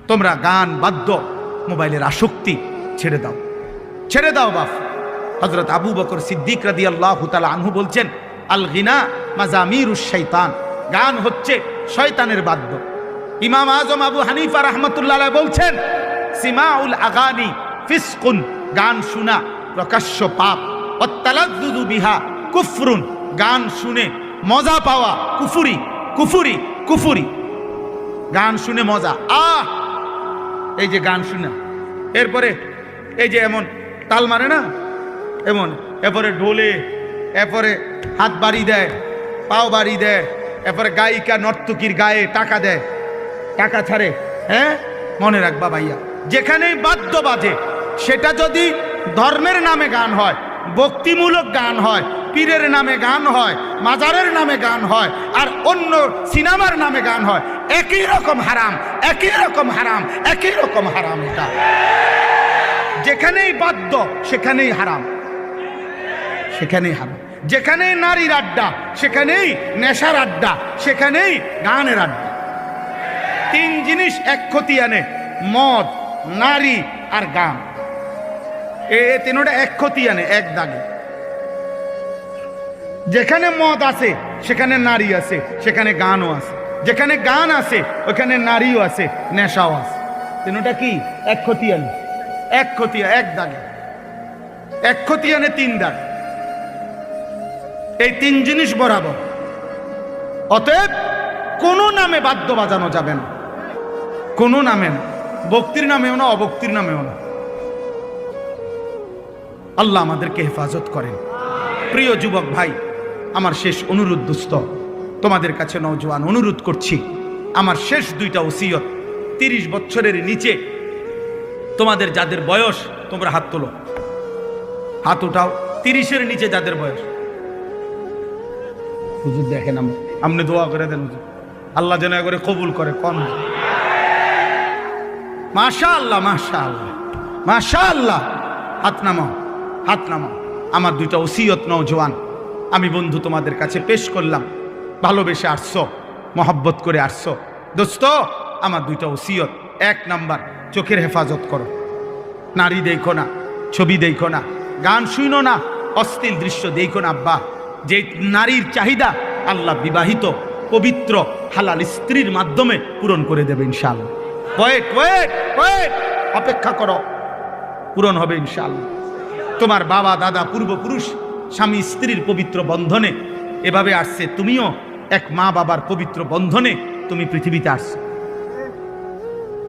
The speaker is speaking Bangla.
তোমরা গান বাদ্য মোবাইলের আসক্তি ছেড়ে দাও, ছেড়ে দাও বাপ। হযরত আবু বকর সিদ্দিক রাদিয়াল্লাহু তাআলা আনহু বলছেন, আল গিনা মাজামিরুশ শাইতান, গান হচ্ছে শয়তানের বাদ্য। ইমাম আজম আবু হানিফা রাহমাতুল্লাহ আলাইহি বলছেন, সিমাউল আগানি ফিসকুন, গান শোনা প্রকাশ্য পাপ, ওয়াত্তালাজ্জুযু বিহা কুফরুন, গান শুনে মজা পাওয়া কুফরি, কুফরি, কুফরি। গান শুনে মজা, এই যে গান শুনে, এরপরে এই যে এমন তাল মারে না, এমন, এরপরে ঢোলে, এরপরে হাত বাড়ি দেয়, পাও বাড়ি দেয়, এরপরে গায়িকা নর্তকীর গায়ে টাকা দেয়, টাকা ছাড়ে। হ্যাঁ, মনে রাখবা ভাইয়া, যেখানেই বাদ্য বাজে, সেটা যদি ধর্মের নামে গান হয়, ভক্তিমূলক গান হয়, পীরের নামে গান হয়, মাজারের নামে গান হয়, আর অন্য সিনেমার নামে গান হয়, একই রকম হারাম, একই রকম হারাম, একই রকম হারাম। এটা যেখানেই বাদ্য সেখানেই হারাম, সেখানেই হারাম। যেখানেই নারীর আড্ডা সেখানেই নেশার আড্ডা, সেখানেই গানের আড্ডা। তিন জিনিস এক ক্ষতি আনে, মদ, নারী আর গান। এই তিনটা এক ক্ষতি আনে, এক দাগে। যেখানে মদ আছে সেখানে নারী আছে, সেখানে গানও আছে। যেখানে গান আছে ওখানে নারীও আছে, নেশাও আছে। তিনটা কি এক ক্ষতি আনে, এক ক্ষতি, এক দাগে, এক ক্ষতি আনে তিন দাগ। এই তিন জিনিস বরাবর। অতএব কোনো নামে বাদ্য বাজানো যাবে না, কোনো নামে না, ভক্তির নামেও না, অভক্তির নামেও না। আল্লাহ আমাদেরকে হেফাজত করেন। প্রিয় যুবক ভাই, আমার শেষ অনুরোধ দোস্ত, তোমাদের কাছে নওজোয়ান অনুরোধ করছি, আমার শেষ দুইটা ওসিয়ত। 30 বছরের নিচে তোমাদের যাদের বয়স, তোমরা হাত তোলো, হাত উঠাও। 30-এর নিচে যাদের বয়স, হুজুর দেখেন, আপনি দোয়া করে দেন হুজুর, আল্লাহ যেন করে কবুল করে। কোন মাশাআল্লাহ, মাশাআল্লাহ, মাশাআল্লাহ। হাত নামাও, হাত নামাও। আমার দুইটা ওসিয়ত নওজোয়ান আমি বন্ধু তোমাদের কাছে পেশ করলাম। ভালোবেসে আসছো, মহব্বত করে আসছো দোস্ত। আমার দুইটা ওসিয়ত, 1 নাম্বার, চোখের হেফাজত করো। নারী দেখো না, ছবি দেখো না, গান শুনো না, অশ্লীল দৃশ্য দেখো না। আব্বা, যে নারীর চাহিদা আল্লাহ বিবাহিত পবিত্র হালাল স্ত্রীর মাধ্যমে পূরণ করে দেবে ইনশাআল্লাহ। ওয়েট ওয়েট ওয়েট, অপেক্ষা করো, পূরণ হবে ইনশাআল্লাহ। তোমার বাবা দাদা পূর্বপুরুষ স্বামী স্ত্রীর পবিত্র বন্ধনে এভাবে আসছে, তুমিও এক মা বাবার পবিত্র বন্ধনে তুমি পৃথিবীতে আসছো।